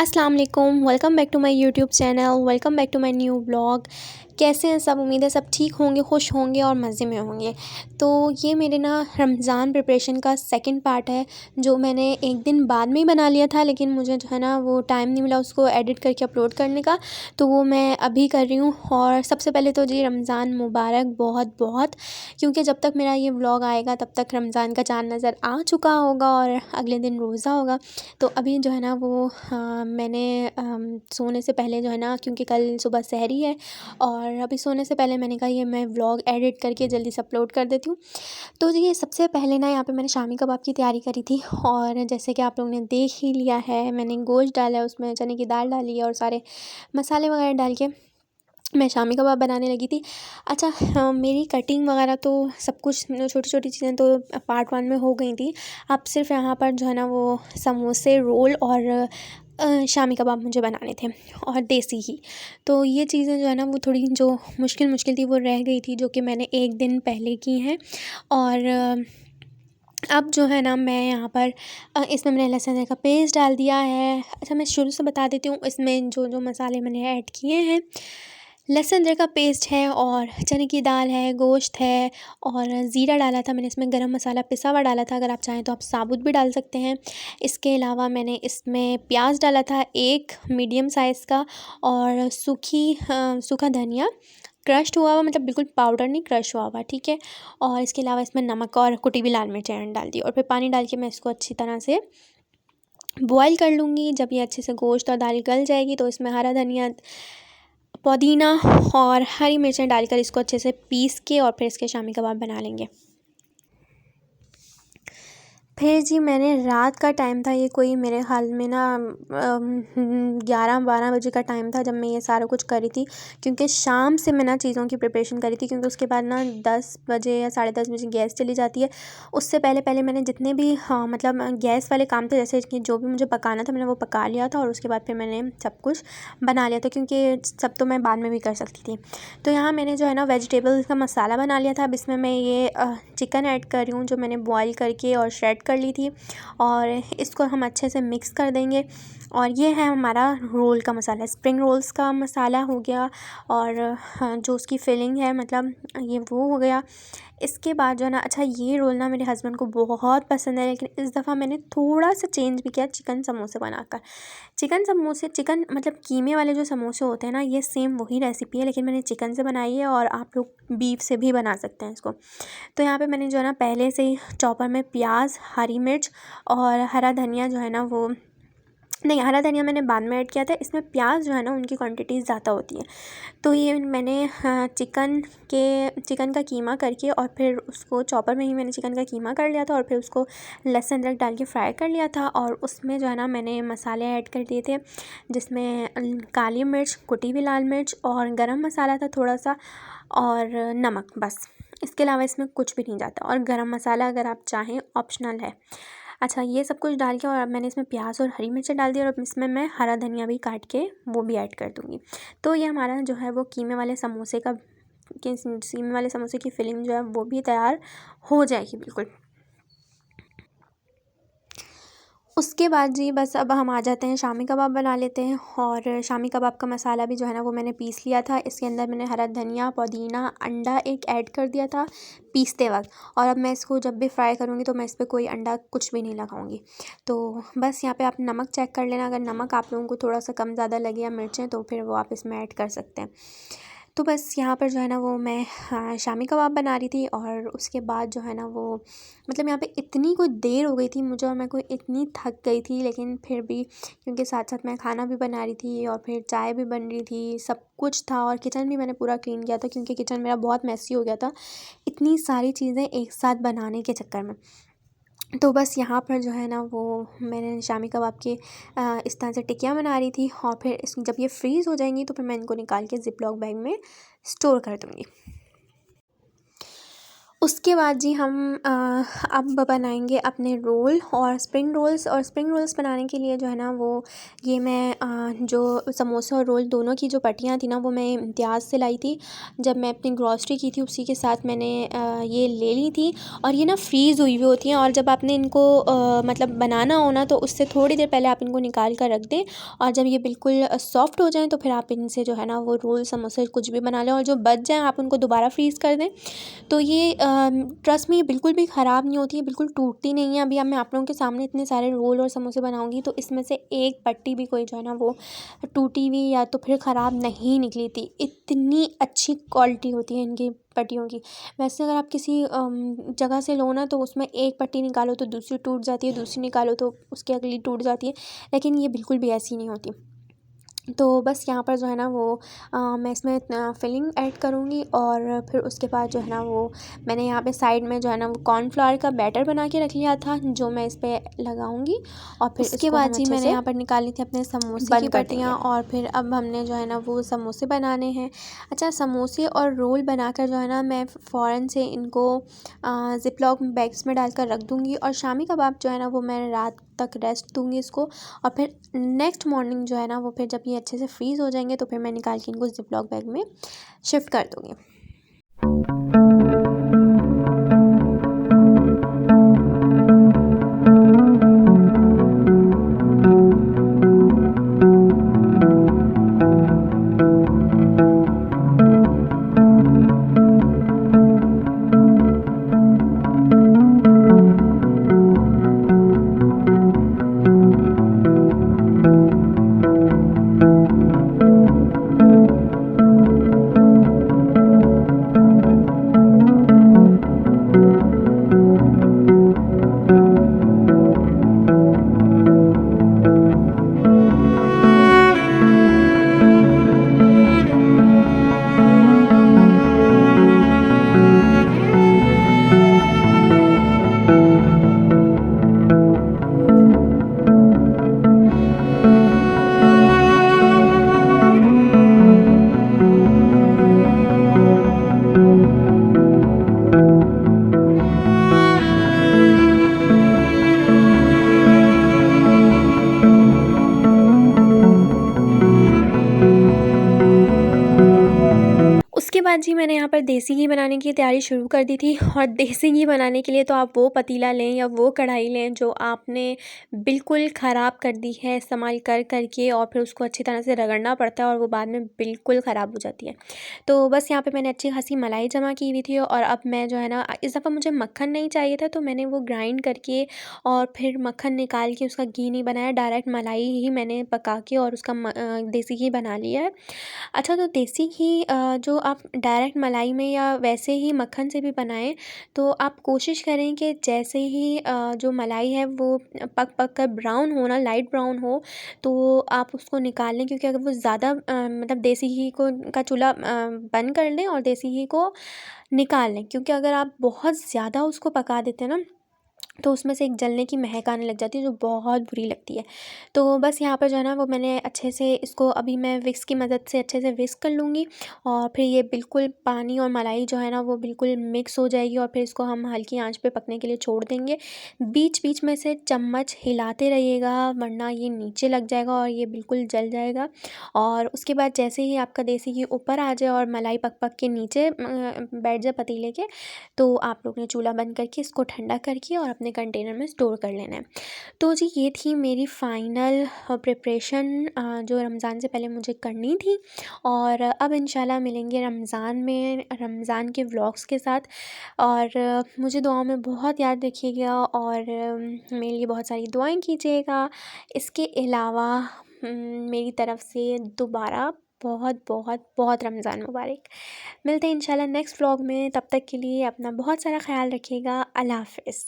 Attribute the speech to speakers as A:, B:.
A: अस्सलाम वालेकुम। Welcome back to my YouTube channel. Welcome back to my new blog. कैसे हैं सब? उम्मीद है सब ठीक होंगे, खुश होंगे और मज़े में होंगे। तो ये मेरे ना रमज़ान प्रिपरेशन का सेकंड पार्ट है, जो मैंने एक दिन बाद में ही बना लिया था, लेकिन मुझे जो है ना वो टाइम नहीं मिला उसको एडिट करके अपलोड करने का, तो वो मैं अभी कर रही हूँ। और सबसे पहले तो जी रमज़ान मुबारक बहुत बहुत, क्योंकि जब तक मेरा ये व्लॉग आएगा तब तक रमज़ान का चाँद नज़र आ चुका होगा और अगले दिन रोज़ा होगा। तो अभी जो है ना वो मैंने सोने से पहले जो है ना, क्योंकि कल सुबह सहरी है और अभी सोने से पहले मैंने कहा ये मैं व्लॉग एडिट करके जल्दी से अपलोड कर देती हूँ। तो जी ये सबसे पहले ना यहाँ पे मैंने शामी कबाब की तैयारी करी थी, और जैसे कि आप लोगों ने देख ही लिया है, मैंने गोश्त डाला है, उसमें चने की दाल डाली है और सारे मसाले वगैरह डाल के मैं शामी कबाब बनाने लगी थी। अच्छा, मेरी कटिंग वगैरह तो सब कुछ छोटी-छोटी चीज़ें तो पार्ट 1 में हो गई थी। अब सिर्फ़ यहाँ पर जो है ना वो समोसे, रोल और शामी कबाब मुझे बनाने थे, और देसी ही। तो ये चीज़ें जो है ना वो थोड़ी जो मुश्किल थी वो रह गई थी, जो कि मैंने 1 दिन पहले की हैं। और अब जो है ना मैं यहाँ पर इसमें मैंने लहसुन अदरक का पेस्ट डाल दिया है। अच्छा, मैं शुरू से बता देती हूँ इसमें जो मसाले मैंने ऐड किए हैं। लहसुन अदरक का पेस्ट है और चने की दाल है, गोश्त है और ज़ीरा डाला था मैंने, इसमें गरम मसाला पिसा हुआ डाला था, अगर आप चाहें तो आप साबुत भी डाल सकते हैं। इसके अलावा मैंने इसमें प्याज डाला था 1 मीडियम साइज़ का, और सूखा धनिया क्रश्ड हुआ हुआ, मतलब बिल्कुल पाउडर नहीं, क्रश हुआ हुआ, ठीक है। और इसके अलावा इसमें नमक और कुटी हुई लाल मिर्च डाल दी, और फिर पानी डाल के मैं इसको अच्छी तरह से बॉयल कर लूँगी। जब ये अच्छे से गोश्त और दाल गल जाएगी तो इसमें हरा धनिया, पुदीना और हरी मिर्चें डालकर इसको अच्छे से पीस के और फिर इसके शामी कबाब बना लेंगे। फिर जी मैंने रात का टाइम था, ये कोई मेरे ख़्याल में ना 11-12 बजे का टाइम था जब मैं ये सारा कुछ करी थी, क्योंकि शाम से मैं ना चीज़ों की प्रिपरेशन करी थी, क्योंकि उसके बाद ना 10 बजे या 10:30 बजे गैस चली जाती है। उससे पहले मैंने जितने भी मतलब गैस वाले काम थे, जैसे कि जो भी मुझे पकाना था मैंने वो पका लिया था, और उसके बाद फिर मैंने सब कुछ बना लिया था, क्योंकि सब तो मैं बाद में भी कर सकती थी। तो यहाँ मैंने जो है ना वेजिटेबल का मसाला बना लिया था। अब इसमें मैं ये चिकन ऐड कर रही हूँ, जो मैंने बॉयल करके और श्रेड कर ली थी, और इसको हम अच्छे से मिक्स कर देंगे। और ये है हमारा रोल का मसाला, स्प्रिंग रोल्स का मसाला हो गया, और जो उसकी फिलिंग है मतलब ये वो हो गया। इसके बाद जो है ना, अच्छा ये रोल ना मेरे हस्बैंड को बहुत पसंद है, लेकिन इस दफ़ा मैंने थोड़ा सा चेंज भी किया, चिकन समोसे बनाकर। चिकन मतलब कीमे वाले जो समोसे होते हैं ना, ये सेम वही रेसिपी है, लेकिन मैंने चिकन से बनाई है, और आप लोग बीफ से भी बना सकते हैं इसको। तो यहाँ पे मैंने जो है ना पहले से ही चॉपर में प्याज, हरी मिर्च और हरा धनिया जो है ना वो नहीं, हरा धनिया मैंने बाद में ऐड किया था। इसमें प्याज जो है ना उनकी क्वांटिटी ज़्यादा होती है। तो ये मैंने चिकन का कीमा करके, और फिर उसको चॉपर में ही मैंने चिकन का कीमा कर लिया था, और फिर उसको लहसुन अदरक डाल के फ्राई कर लिया था, और उसमें जो है ना मैंने मसाले ऐड कर दिए थे, जिसमें काली मिर्च, कुटी हुई लाल मिर्च और गरम मसाला था थोड़ा सा, और नमक, बस। इसके अलावा इसमें कुछ भी नहीं जाता, और गरम मसाला अगर आप चाहें ऑप्शनल है। अच्छा, ये सब कुछ डाल के, और अब मैंने इसमें प्याज और हरी मिर्च डाल दी, और अब इसमें मैं हरा धनिया भी काट के वो भी ऐड कर दूँगी। तो ये हमारा जो है वो कीमे वाले समोसे की फिलिंग जो है वो भी तैयार हो जाएगी बिल्कुल। उसके बाद जी बस अब हम आ जाते हैं शामी कबाब बना लेते हैं, और शामी कबाब का मसाला भी जो है ना वो मैंने पीस लिया था। इसके अंदर मैंने हरा धनिया, पुदीना, अंडा एक ऐड कर दिया था पीसते वक्त, और अब मैं इसको जब भी फ्राई करूँगी तो मैं इस पर कोई अंडा कुछ भी नहीं लगाऊंगी। तो बस यहाँ पे आप नमक चेक कर लेना, अगर नमक आप लोगों को थोड़ा सा कम ज़्यादा लगे या मिर्चें, तो फिर वो आप इसमें ऐड कर सकते हैं। तो बस यहाँ पर जो है ना वो मैं शामी कबाब बना रही थी, और उसके बाद जो है ना वो मतलब यहाँ पे इतनी कोई देर हो गई थी मुझे, और मैं कोई इतनी थक गई थी, लेकिन फिर भी क्योंकि साथ साथ मैं खाना भी बना रही थी और फिर चाय भी बन रही थी, सब कुछ था, और किचन भी मैंने पूरा क्लीन किया था, क्योंकि किचन मेरा बहुत मैसी हो गया था इतनी सारी चीज़ें एक साथ बनाने के चक्कर में। तो बस यहाँ पर जो है ना वो मैंने शामी कबाब के इस तरह से टिक्कियाँ बना रही थी, और फिर जब ये फ्रीज़ हो जाएंगी तो फिर मैं इनको निकाल के ज़िप लॉक बैग में स्टोर कर दूँगी। उसके बाद जी हम अब बनाएंगे अपने रोल और स्प्रिंग रोल्स बनाने के लिए जो है ना वो ये मैं जो समोसा और रोल दोनों की जो पट्टियाँ थी ना वो मैं इम्तियाज़ से लाई थी। जब मैं अपनी ग्रॉसरी की थी उसी के साथ मैंने ये ले ली थी। और ये ना फ्रीज़ हुई हुई होती हैं और जब आपने इनको मतलब बनाना हो ना तो उससे थोड़ी देर पहले आप इनको निकाल कर रख दें और जब ये बिल्कुल सॉफ्ट हो जाएँ तो फिर आप इनसे जो है ना वो रोल समोसे कुछ भी बना लें और जो बच जाएँ आप उनको दोबारा फ्रीज़ कर दें। तो ये ट्रस्ट मी बिल्कुल भी ख़राब नहीं होती है, बिल्कुल टूटती नहीं है। अभी अब मैं आप लोगों के सामने इतने सारे रोल और समोसे बनाऊँगी तो इसमें से एक पट्टी भी कोई जो है ना वो टूटी हुई या तो फिर ख़राब नहीं निकली थी। इतनी अच्छी क्वालिटी होती है इनकी पट्टियों की। वैसे अगर आप किसी जगह से लो ना तो उसमें एक पट्टी निकालो तो दूसरी टूट जाती है, दूसरी निकालो तो उसकी अगली टूट जाती है, लेकिन ये बिल्कुल भी ऐसी नहीं होती। तो बस यहाँ पर जो है ना वो मैं इसमें फिलिंग ऐड करूँगी और फिर उसके बाद जो है ना वो मैंने यहाँ पे साइड में जो है ना वो कॉर्नफ्लावर का बैटर बना के रख लिया था जो मैं इस पे लगाऊँगी और फिर उसके बाद जी मैंने यहाँ पर निकाली थी अपने समोसे की पट्टियाँ और फिर अब हमने जो है ना वो समोसे बनाने हैं। अच्छा, समोसे और रोल बनाकर जो है ना मैं फ़ौरन से इनको ज़िपलॉक बैग्स में डालकर रख दूँगी और शामी कबाब जो है ना वो मैं रात तक रेस्ट दूँगी इसको और फिर नेक्स्ट मॉर्निंग जो है ना वो फिर जब ये अच्छे से फ्रीज़ हो जाएंगे तो फिर मैं निकाल के इनको ज़िपलॉक बैग में शिफ्ट कर दूँगी। उसके बाद जी मैंने यहाँ पर देसी घी बनाने की तैयारी शुरू कर दी थी और देसी घी बनाने के लिए तो आप वो पतीला लें या वो कढ़ाई लें जो आपने बिल्कुल ख़राब कर दी है इस्तेमाल कर कर के और फिर उसको अच्छी तरह से रगड़ना पड़ता है और वो बाद में बिल्कुल ख़राब हो जाती है। तो बस यहाँ पे मैंने अच्छी खासी मलाई जमा की हुई थी और अब मैं जो है ना इस दफ़ा मुझे मक्खन नहीं चाहिए था तो मैंने वो ग्राइंड करके और फिर मक्खन निकाल के उसका घी नहीं बनाया, डायरेक्ट मलाई ही मैंने पका के और उसका देसी घी बना लिया है। अच्छा, तो देसी घी जो आप डायरेक्ट मलाई में या वैसे ही मक्खन से भी बनाएं तो आप कोशिश करें कि जैसे ही जो मलाई है वो पक पक कर ब्राउन हो ना, लाइट ब्राउन हो, तो आप उसको निकाल लें क्योंकि अगर वो ज़्यादा मतलब देसी घी को का चूल्हा बंद कर लें और देसी घी को निकाल लें क्योंकि अगर आप बहुत ज़्यादा उसको पका देते हैं ना तो उसमें से एक जलने की महक आने लग जाती है जो बहुत बुरी लगती है। तो बस यहाँ पर जो है ना वो मैंने अच्छे से इसको अभी मैं विक्स की मदद से अच्छे से विस्क कर लूँगी और फिर ये बिल्कुल पानी और मलाई जो है ना वो बिल्कुल मिक्स हो जाएगी और फिर इसको हम हल्की आंच पे पकने के लिए छोड़ देंगे। बीच बीच में से चम्मच हिलाते रहिएगा वरना ये नीचे लग जाएगा और ये बिल्कुल जल जाएगा। और उसके बाद जैसे ही आपका देसी घी ऊपर आ जाए और मलाई पक पक के नीचे बैठ जाए पतीले के, तो आप लोग ने चूल्हा बंद करके इसको ठंडा करके और अपने कंटेनर में स्टोर कर लेना है। तो जी ये थी मेरी फ़ाइनल प्रिपरेशन जो रमज़ान से पहले मुझे करनी थी और अब इंशाल्लाह मिलेंगे रमज़ान में रमज़ान के व्लॉग्स के साथ। और मुझे दुआओं में बहुत याद रखिएगा और मेरे लिए बहुत सारी दुआएं कीजिएगा। इसके अलावा मेरी तरफ़ से दोबारा बहुत बहुत बहुत रमज़ान मुबारक। मिलते हैं इंशाल्लाह नेक्स्ट व्लॉग में, तब तक के लिए अपना बहुत सारा ख़्याल रखिएगा। अल्लाह हाफ़िज़।